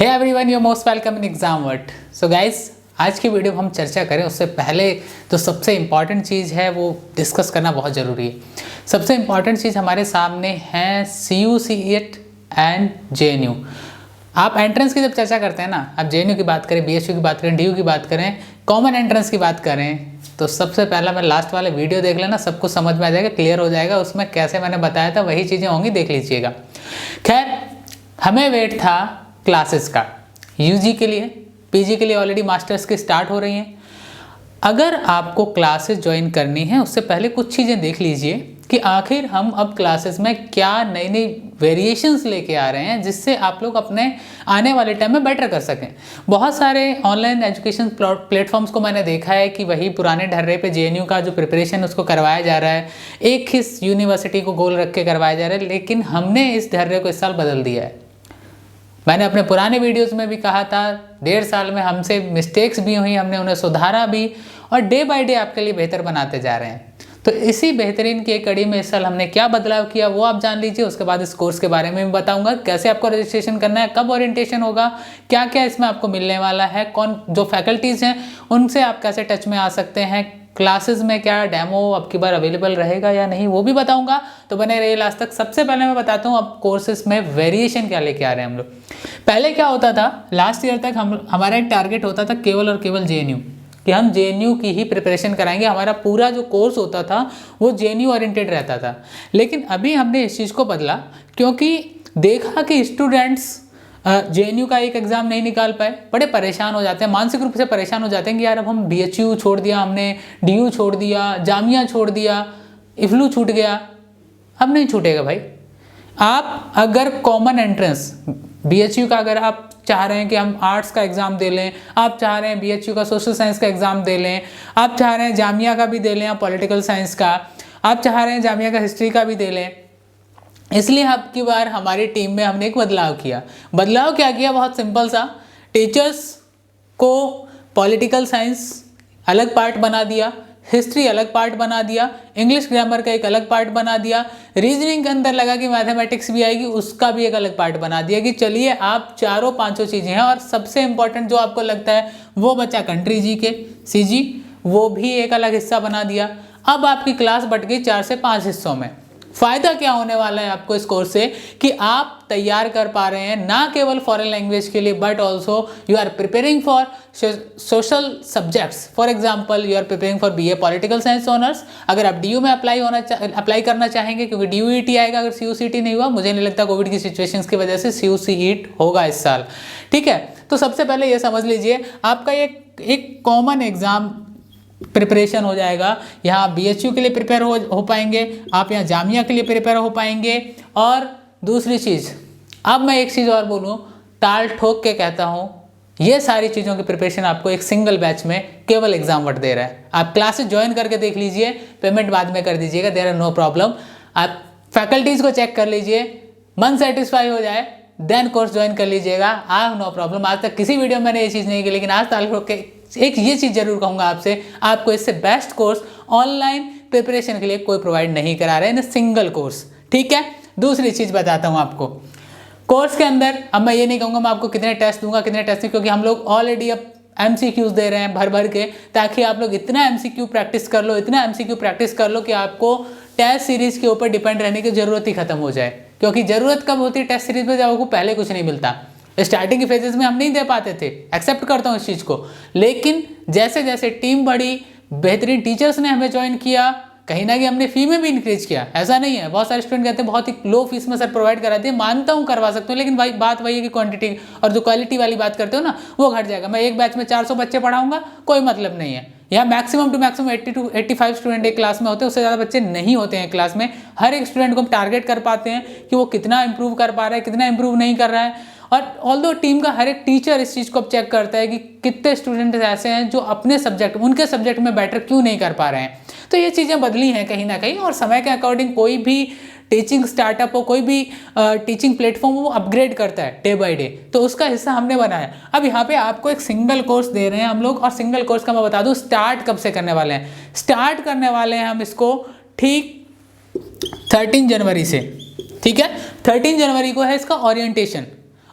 Hey everyone, you most welcome in exam world. So guys, आज की video में हम चर्चा करें उससे पहले तो सबसे इम्पॉर्टेंट चीज़ है वो डिस्कस करना बहुत ज़रूरी है। सबसे इम्पॉर्टेंट चीज़ हमारे सामने है CU CET एंड JNU। आप एंट्रेंस की जब चर्चा करते हैं ना, आप JNU की बात करें, BSU की बात करें, DU की बात करें, कॉमन एंट्रेंस की बात करें, तो सबसे पहला मैं लास्ट वाले वीडियो देख लेना, सब कुछ समझ में आ जाएगा, क्लियर हो जाएगा। उसमें कैसे मैंने बताया था वही चीज़ें होंगी, देख लीजिएगा। खैर, हमें वेट था क्लासेस का। UG के लिए, PG के लिए ऑलरेडी मास्टर्स की स्टार्ट हो रही हैं। अगर आपको क्लासेस ज्वाइन करनी है उससे पहले कुछ चीज़ें देख लीजिए कि आखिर हम अब क्लासेस में क्या नई नई वेरिएशंस लेके आ रहे हैं जिससे आप लोग अपने आने वाले टाइम में बेटर कर सकें। बहुत सारे ऑनलाइन एजुकेशन प्लेटफॉर्म्स को मैंने देखा है कि वही पुराने ढर्रे पे JNU का जो प्रिपरेशन उसको करवाया जा रहा है, एक ही यूनिवर्सिटी को गोल रख के करवाया जा रहा है, लेकिन हमने इस ढर्रे को इस साल बदल दिया है। मैंने अपने पुराने वीडियोस में भी कहा था, 1.5 साल में हमसे मिस्टेक्स भी हुई, हमने उन्हें सुधारा भी और डे बाय डे आपके लिए बेहतर बनाते जा रहे हैं। तो इसी बेहतरीन की एक कड़ी में इस साल हमने क्या बदलाव किया वो आप जान लीजिए। उसके बाद इस कोर्स के बारे में भी बताऊंगा, कैसे आपको रजिस्ट्रेशन करना है, कब ओरिएंटेशन होगा, क्या क्या इसमें आपको मिलने वाला है, कौन जो फैकल्टीज़ हैं उनसे आप कैसे टच में आ सकते हैं, क्लासेस में क्या डेमो अब की बार अवेलेबल रहेगा या नहीं वो भी बताऊंगा। तो बने रहिए लास्ट तक। सबसे पहले मैं बताता हूँ अब कोर्सेज में वेरिएशन क्या लेके आ रहे हैं हम लोग। पहले क्या होता था, लास्ट ईयर तक हमारा एक टारगेट होता था केवल और केवल JNU, कि हम JNU की ही प्रिपरेशन कराएंगे। हमारा पूरा जो कोर्स होता था वो JNU ओरिएंटेड रहता था। लेकिन अभी हमने इस चीज़ को बदला क्योंकि देखा कि स्टूडेंट्स JNU का एक एग्ज़ाम नहीं निकाल पाए, बड़े परेशान हो जाते हैं, मानसिक रूप से परेशान हो जाते हैं कि यार अब हम BHU छोड़ दिया, हमने DU छोड़ दिया, जामिया छोड़ दिया, इफ्लू छूट गया। अब नहीं छूटेगा भाई। आप अगर कॉमन एंट्रेंस BHU का अगर आप चाह रहे हैं कि हम आर्ट्स का एग्ज़ाम दे लें, आप चाह रहे हैं BHU का सोशल साइंस का एग्ज़ाम दे लें, आप चाह रहे हैं जामिया का भी दे लें, पॉलिटिकल साइंस का, आप चाह रहे हैं जामिया का हिस्ट्री का भी दे लें, इसलिए अब की बार हमारी टीम में हमने एक बदलाव किया। बदलाव क्या किया, बहुत सिंपल सा, टीचर्स को पॉलिटिकल साइंस अलग पार्ट बना दिया, हिस्ट्री अलग पार्ट बना दिया, इंग्लिश ग्रामर का एक अलग पार्ट बना दिया, रीजनिंग के अंदर लगा कि मैथमेटिक्स भी आएगी उसका भी एक अलग पार्ट बना दिया कि चलिए आप चारों पांचों चीज़ें हैं। और सबसे इंपॉर्टेंट जो आपको लगता है वो बचा कंट्री GK CG, वो भी एक अलग हिस्सा बना दिया। अब आपकी क्लास बट गई 4 से 5 हिस्सों में। फ़ायदा क्या होने वाला है आपको इस कोर्स से कि आप तैयार कर पा रहे हैं ना केवल फॉरेन लैंग्वेज के लिए, but also you are preparing for social subjects. For example, you are preparing for BA political science honours. अगर आप DU में अप्लाई करना चाहेंगे, क्योंकि DU ET आएगा अगर CU CET नहीं हुआ, मुझे नहीं लगता कोविड की सिचुएशंस की वजह से CU CET होगा इस साल, ठीक है। तो सबसे पहले ये समझ लीजिए आपका एक कॉमन एग्जाम प्रिपरेशन हो जाएगा। यहाँ BHU के लिए प्रिपेयर हो पाएंगे, आप यहाँ जामिया के लिए प्रिपेयर हो पाएंगे। और दूसरी चीज़, अब मैं एक चीज़ और बोलूँ, टाल ठोक के कहता हूँ, ये सारी चीज़ों की प्रिपरेशन आपको एक सिंगल बैच में केवल एग्जाम वर्ड दे रहा है। आप क्लासेस ज्वाइन करके देख लीजिए, पेमेंट बाद में कर दीजिएगा, देयर आर नो प्रॉब्लम। आप फैकल्टीज़ को चेक कर लीजिए, मन सेटिस्फाई हो जाए देन कोर्स ज्वाइन कर लीजिएगा, आई हैव नो प्रॉब्लम। आज तक किसी वीडियो में मैंने ये चीज़ नहीं की, लेकिन आज टाल ठोक के एक ये चीज़ जरूर कहूँगा आपसे, आपको इससे बेस्ट कोर्स ऑनलाइन प्रिपरेशन के लिए कोई प्रोवाइड नहीं करा रहे हैं, सिंगल कोर्स, ठीक है। दूसरी चीज़ बताता हूँ आपको, कोर्स के अंदर अब मैं ये नहीं कहूँगा मैं आपको कितने टेस्ट दूंगा कितने टेस्ट नहीं, क्योंकि हम लोग ऑलरेडी अब MCQs दे रहे हैं भर भर के, ताकि आप लोग इतना MCQ प्रैक्टिस कर लो, इतना MCQ प्रैक्टिस कर लो कि आपको टेस्ट सीरीज़ के ऊपर डिपेंड रहने की ज़रूरत ही खत्म हो जाए। क्योंकि ज़रूरत कब होती है टेस्ट सीरीज में, जब आपको पहले कुछ नहीं मिलता। स्टार्टिंग के फेजेस में हम नहीं दे पाते थे, एक्सेप्ट करता हूँ इस चीज़ को, लेकिन जैसे जैसे टीम बढ़ी, बेहतरीन टीचर्स ने हमें ज्वाइन किया, कहीं ना कहीं हमने फी में भी इंक्रीज किया। ऐसा नहीं है, बहुत सारे स्टूडेंट कहते हैं बहुत ही लो फीस में सर प्रोवाइड कराते हैं, मानता हूँ करवा सकते हो, लेकिन भाई बात वही है कि क्वांटिटी और जो क्वालिटी वाली बात करते हो ना वो घट जाएगा। मैं एक बैच में 400 बच्चे पढ़ाऊंगा, कोई मतलब नहीं है। यहाँ maximum to maximum 80 to 85 student एक क्लास में होते हैं, उससे ज़्यादा बच्चे नहीं होते हैं क्लास में। हर एक स्टूडेंट को हम टारगेट कर पाते हैं कि वो कितना इंप्रूव कर पा रहा है, कितना इंप्रूव नहीं कर रहा है। और ऑल्दो टीम का हर एक टीचर इस चीज़ को अब चेक करता है कि कितने स्टूडेंट ऐसे हैं जो अपने सब्जेक्ट उनके सब्जेक्ट में बेटर क्यों नहीं कर पा रहे हैं। तो ये चीज़ें बदली हैं कहीं ना कहीं, और समय के अकॉर्डिंग कोई भी टीचिंग स्टार्टअप हो, कोई भी टीचिंग प्लेटफॉर्म वो अपग्रेड करता है डे बाय डे, तो उसका हिस्सा हमने बनाया। अब यहाँ पे आपको एक सिंगल कोर्स दे रहे हैं हम लोग, और सिंगल कोर्स का मैं बता दूँ स्टार्ट कब से करने वाले हैं। स्टार्ट करने वाले हैं हम इसको ठीक 13 जनवरी से, ठीक है। 13 जनवरी को है इसका ओरिएंटेशन।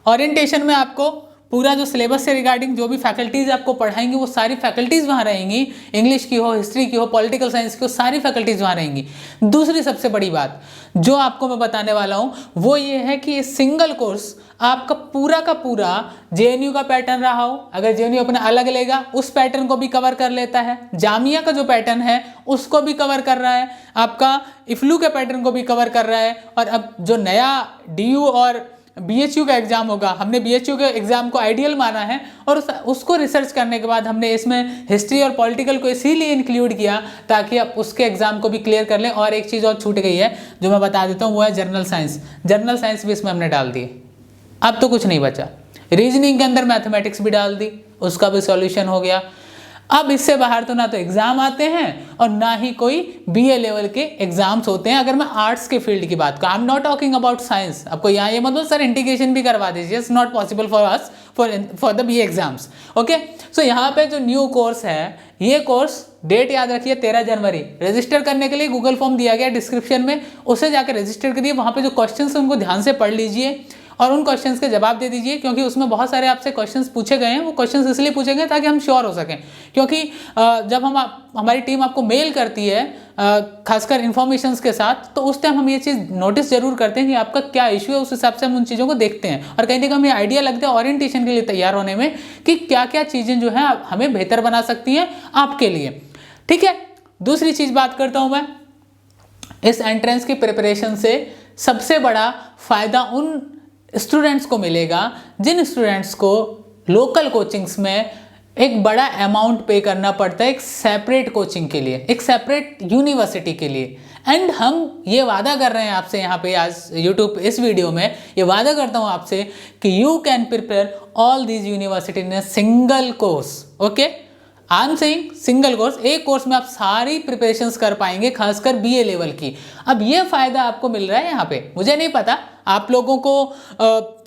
ओरिएंटेशन में आपको पूरा जो सिलेबस से रिगार्डिंग जो भी फैकल्टीज़ आपको पढ़ाएंगी वो सारी फैकल्टीज़ वहाँ रहेंगी, इंग्लिश की हो, हिस्ट्री की हो, पॉलिटिकल साइंस की हो, सारी फैकल्टीज़ वहाँ रहेंगी। दूसरी सबसे बड़ी बात जो आपको मैं बताने वाला हूँ वो ये है कि ये सिंगल कोर्स आपका पूरा का पूरा जेएनयू का पैटर्न रहा हो, अगर जेएनयू अपना अलग लेगा उस पैटर्न को भी कवर कर लेता है, जामिया का जो पैटर्न है उसको भी कवर कर रहा है, आपका इफ्लू के पैटर्न को भी कवर कर रहा है, और अब जो नया डीयू और बीएचयू का एग्जाम होगा, हमने बीएचयू के एग्जाम को आइडियल माना है और उसको रिसर्च करने के बाद हमने इसमें हिस्ट्री और पॉलिटिकल को इसीलिए इंक्लूड किया ताकि आप उसके एग्जाम को भी क्लियर कर लें। और एक चीज़ और छूट गई है जो मैं बता देता हूँ, वो है जनरल साइंस। जनरल साइंस भी इसमें हमने डाल दी, अब तो कुछ नहीं बचा। रीजनिंग के अंदर मैथमेटिक्स भी डाल दी, उसका भी सॉल्यूशन हो गया। अब इससे बाहर तो ना तो एग्जाम आते हैं और ना ही कोई बीए लेवल के एग्जाम्स होते हैं। अगर मैं आर्ट्स के फील्ड की बात करूँ, I am not talking about science. आपको यहाँ ये मतलब सर इंटीग्रेशन भी करवा दीजिए, it's not possible for us for the BA exams. Okay, so यहाँ पे जो न्यू कोर्स है, ये कोर्स डेट याद रखिए 13 जनवरी। रजिस्टर करने के लिए गूगल फॉर्म दिया गया डिस्क्रिप्शन में, उसे जाकर रजिस्टर करिए। वहाँ पे जो क्वेश्चंस हैं उनको ध्यान से पढ़ लीजिए और उन क्वेश्चंस के जवाब दे दीजिए, क्योंकि उसमें बहुत सारे आपसे क्वेश्चंस पूछे गए हैं। वो क्वेश्चंस इसलिए पूछे गए ताकि हम श्योर हो सकें, क्योंकि जब हमारी टीम आपको मेल करती है खासकर इन्फॉर्मेशंस के साथ, तो उस टाइम हम ये चीज़ नोटिस जरूर करते हैं कि आपका क्या इशू है, उस हिसाब से हम उन चीज़ों को देखते हैं और कहीं ना कहीं हमें आइडिया लगता है ओरिएंटेशन के लिए तैयार होने में कि क्या क्या चीज़ें जो है हमें बेहतर बना सकती हैं आपके लिए। ठीक है, दूसरी चीज़ बात करता हूँ मैं, इस एंट्रेंस की प्रिपरेशन से सबसे बड़ा फ़ायदा उन स्टूडेंट्स को मिलेगा जिन स्टूडेंट्स को लोकल कोचिंग्स में एक बड़ा अमाउंट पे करना पड़ता है एक सेपरेट कोचिंग के लिए, एक सेपरेट यूनिवर्सिटी के लिए। एंड हम ये वादा कर रहे हैं आपसे यहाँ पे आज यूट्यूब इस वीडियो में ये वादा करता हूँ आपसे कि you can prepare all these university in a single course. Okay, I am saying single course, एक कोर्स में आप सारी प्रिपरेशंस कर पाएंगे, खासकर बीए लेवल की। अब ये फ़ायदा आपको मिल रहा है यहाँ पे, मुझे नहीं पता आप लोगों को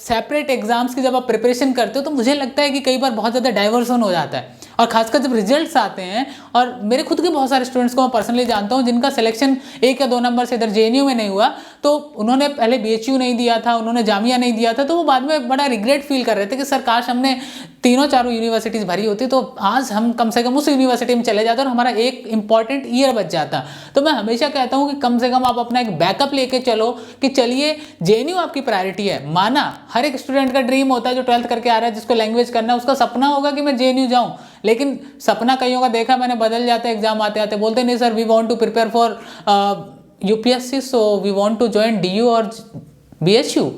सेपरेट एग्जाम्स की जब आप प्रिपरेशन करते हो तो मुझे लगता है कि कई बार बहुत ज़्यादा डाइवर्सन हो जाता है, और खासकर जब रिजल्ट्स आते हैं। और मेरे खुद के बहुत सारे स्टूडेंट्स को मैं पर्सनली जानता हूँ जिनका सिलेक्शन 1 या 2 नंबर से इधर जेएनयू में नहीं हुआ, तो उन्होंने पहले बीएचयू नहीं दिया था, उन्होंने जामिया नहीं दिया था, तो वो बाद में बड़ा रिग्रेट फील कर रहे थे कि सर काश हमने तीनों चारों यूनिवर्सिटीज़ भरी होती तो आज हम कम से कम उस यूनिवर्सिटी में चले जाते और हमारा एक इंपॉर्टेंट ईयर बच जाता। तो मैं हमेशा कहता हूँ कि कम से कम आप अपना एक बैकअप लेके चलो कि चलिए जेएनयू आपकी प्रायोरिटी है। माना हर एक स्टूडेंट का ड्रीम होता है जो 12th करके आ रहा है, जिसको लैंग्वेज करना है, उसका सपना होगा कि मैं जेएनयू जाऊँ, लेकिन सपना कईयों का देखा मैंने बदल जाता है एग्जाम आते आते। बोलते नहीं sir we want to prepare for UPSC so we want to join DU और बीएचयू।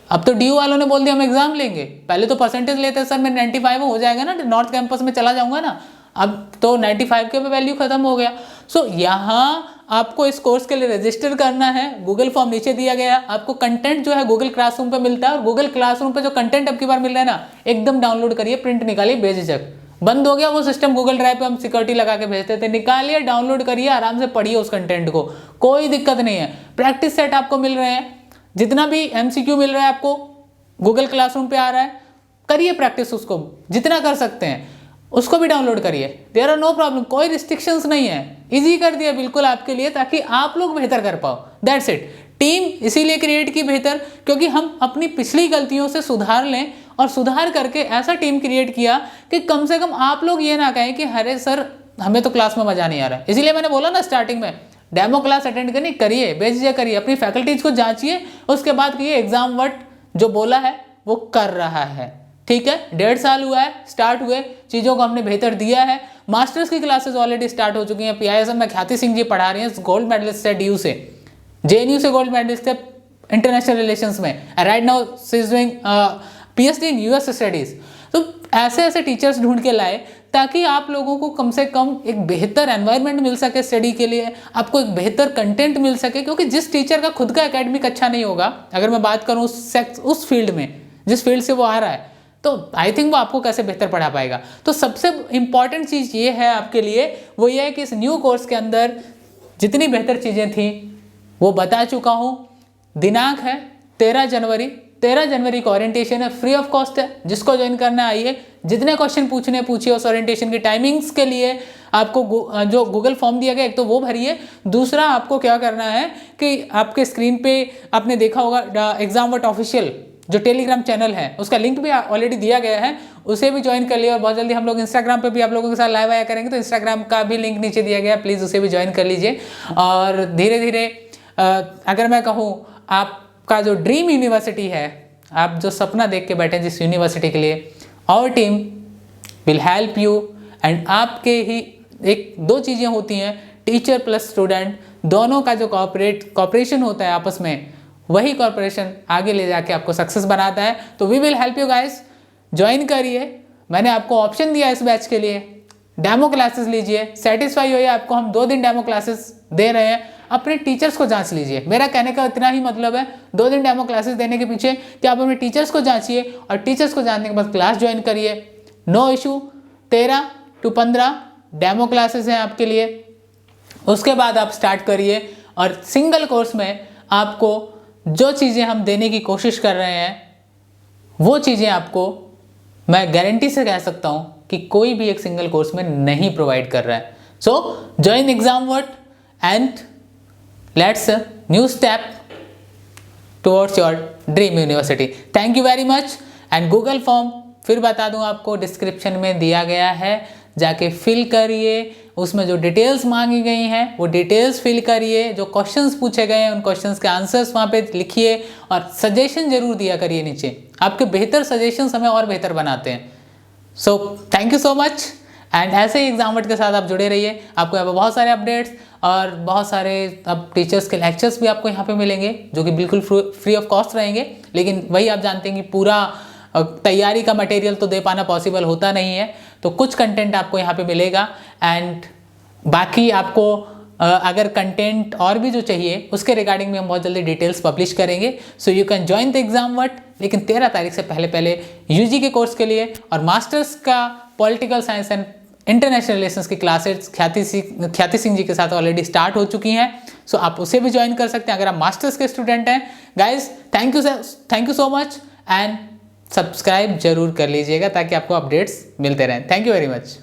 अब तो डीयू वालों ने बोल दिया हम एग्जाम लेंगे, पहले तो परसेंटेज लेते सर मैं 95 हो जाएगा ना, नॉर्थ कैंपस में चला जाऊंगा ना, अब तो 95 के वैल्यू खत्म हो गया। सो यहाँ आपको इस कोर्स के लिए रजिस्टर करना है, गूगल फॉर्म नीचे दिया गया, आपको कंटेंट जो है गूगल क्लासरूम पे मिलता है, और गूगल क्लासरूम पे जो कंटेंट अब की बार मिल रहा है ना, एकदम डाउनलोड करिए, प्रिंट निकालिए बेझिझक। बंद हो गया वो सिस्टम गूगल ड्राइव पे हम सिक्योरिटी लगा के भेजते थे, निकालिए डाउनलोड करिए, आराम से पढ़िए उस कंटेंट को, कोई दिक्कत नहीं है। प्रैक्टिस सेट आपको मिल रहे हैं, जितना भी एमसीक्यू मिल रहा है आपको गूगल क्लासरूम पे आ रहा है, करिए प्रैक्टिस, उसको जितना कर सकते हैं उसको भी डाउनलोड करिए। देयर आर नो प्रॉब्लम, कोई रिस्ट्रिक्शंस नहीं है, इजी कर दिया बिल्कुल आपके लिए ताकि आप लोग बेहतर कर पाओ। That's it. टीम इसीलिए क्रिएट की बेहतर क्योंकि हम अपनी पिछली गलतियों से सुधार लें और सुधार करके ऐसा टीम क्रिएट किया कि कम से कम आप लोग ये ना कहें कि अरे सर हमें तो क्लास में मजा नहीं आ रहा है। इसीलिए मैंने बोला ना स्टार्टिंग में, डेमो क्लास अटेंड करनी, करिए, बेझिझक करिए, अपनी फैकल्टीज को जांचिए, उसके बाद कहिए एग्जाम वट जो बोला है वो कर रहा है। ठीक है, 1.5 साल हुआ है स्टार्ट हुए, चीज़ों को हमने बेहतर दिया है। मास्टर्स की क्लासेस ऑलरेडी स्टार्ट हो चुकी हैं। पीआईएसएम में ख्याति सिंह जी पढ़ा रही हैं, गोल्ड मेडलिस्ट है डीयू से, जेएनयू से गोल्ड मेडलिस्ट है इंटरनेशनल रिलेशंस में, right now she is doing PhD in US studies. तो ऐसे ऐसे टीचर्स ढूंढ के लाए ताकि आप लोगों को कम से कम एक बेहतर एनवायरनमेंट मिल सके स्टडी के लिए, आपको एक बेहतर कंटेंट मिल सके। क्योंकि जिस टीचर का खुद का एकेडमिक अच्छा नहीं होगा, अगर मैं बात करूँ उस फील्ड में जिस फील्ड से वो आ रहा है, तो आई थिंक वो आपको कैसे बेहतर पढ़ा पाएगा। तो सबसे इंपॉर्टेंट चीज़ ये है आपके लिए, वो ये है कि इस न्यू कोर्स के अंदर जितनी बेहतर चीज़ें थी वो बता चुका हूँ। दिनांक है 13 जनवरी, 13 जनवरी का ओरिएंटेशन है, फ्री ऑफ कॉस्ट है, जिसको ज्वाइन करना आइए, जितने क्वेश्चन पूछने पूछिए। उस ओरिएंटेशन की टाइमिंग्स के लिए आपको जो गूगल फॉर्म दिया गया, एक तो वो भरिए, दूसरा आपको क्या करना है कि आपके स्क्रीन पे आपने देखा होगा एग्जाम वट ऑफिशियल, जो टेलीग्राम चैनल है उसका लिंक भी ऑलरेडी दिया गया है, उसे भी ज्वाइन कर लिए। और बहुत जल्दी हम लोग इंस्टाग्राम पे भी आप लोगों के साथ लाइव आया करेंगे, तो इंस्टाग्राम का भी लिंक नीचे दिया गया है, प्लीज़ उसे भी ज्वाइन कर लीजिए। और धीरे धीरे अगर मैं कहूँ, आपका जो ड्रीम यूनिवर्सिटी है, आप जो सपना देख के बैठे हैं जिस यूनिवर्सिटी के लिए, our team will help you. And आपके ही एक दो चीज़ें होती हैं, टीचर प्लस स्टूडेंट, दोनों का जो कॉपरेशन होता है आपस में, वही कॉर्पोरेशन आगे ले जाके आपको सक्सेस बनाता है। तो we will help you guys, join करिए। मैंने आपको ऑप्शन दिया इस बैच के लिए, डेमो क्लासेस लीजिए, सेटिस्फाई होइए। आपको हम 2 दिन डेमो क्लासेस दे रहे हैं, अपने टीचर्स को जांच लीजिए। मेरा कहने का इतना ही मतलब है 2 दिन डेमो क्लासेस देने के पीछे कि आप अपने टीचर्स को जांचिए, और टीचर्स को जानने के बाद क्लास ज्वाइन करिए। No issue, 13 to 15 demo classes हैं आपके लिए। उसके बाद आप स्टार्ट करिए, और सिंगल कोर्स में आपको जो चीज़ें हम देने की कोशिश कर रहे हैं, वो चीज़ें आपको मैं गारंटी से कह सकता हूँ कि कोई भी एक सिंगल कोर्स में नहीं प्रोवाइड कर रहा है। So join exam wert and let's new step towards your dream university. Thank you very much. And Google form फिर बता दूं आपको, डिस्क्रिप्शन में दिया गया है, जाके फिल करिए। उसमें जो डिटेल्स मांगी गई हैं वो डिटेल्स फिल करिए, जो क्वेश्चंस पूछे गए हैं उन क्वेश्चंस के आंसर्स वहाँ पे लिखिए, और सजेशन जरूर दिया करिए नीचे। आपके बेहतर सजेशंस हमें और बेहतर बनाते हैं। So thank you so much. And ऐसे ही एग्जामवर्ट के साथ आप जुड़े रहिए। आपको यहाँ पे बहुत सारे अपडेट्स और बहुत सारे अब टीचर्स के लेक्चर्स भी आपको यहाँ पे मिलेंगे, जो कि बिल्कुल फ्री ऑफ कॉस्ट रहेंगे। लेकिन वही आप जानते हैं कि पूरा तैयारी का मटेरियल तो दे पाना पॉसिबल होता नहीं है, तो कुछ कंटेंट आपको यहाँ पे मिलेगा। एंड बाकी आपको अगर कंटेंट और भी जो चाहिए उसके रिगार्डिंग में हम बहुत जल्दी डिटेल्स पब्लिश करेंगे। So you can join the exam wert, लेकिन 13 तारीख से पहले यूजी के कोर्स के लिए। और मास्टर्स का political science and international relations की क्लासेस ख्याति सिंह जी के साथ ऑलरेडी स्टार्ट हो चुकी हैं। सो आप उसे भी ज्वाइन कर सकते हैं अगर आप मास्टर्स के स्टूडेंट हैं। Guys thank you so much, and subscribe जरूर कर लीजिएगा ताकि आपको अपडेट्स मिलते रहें। Thank you very much.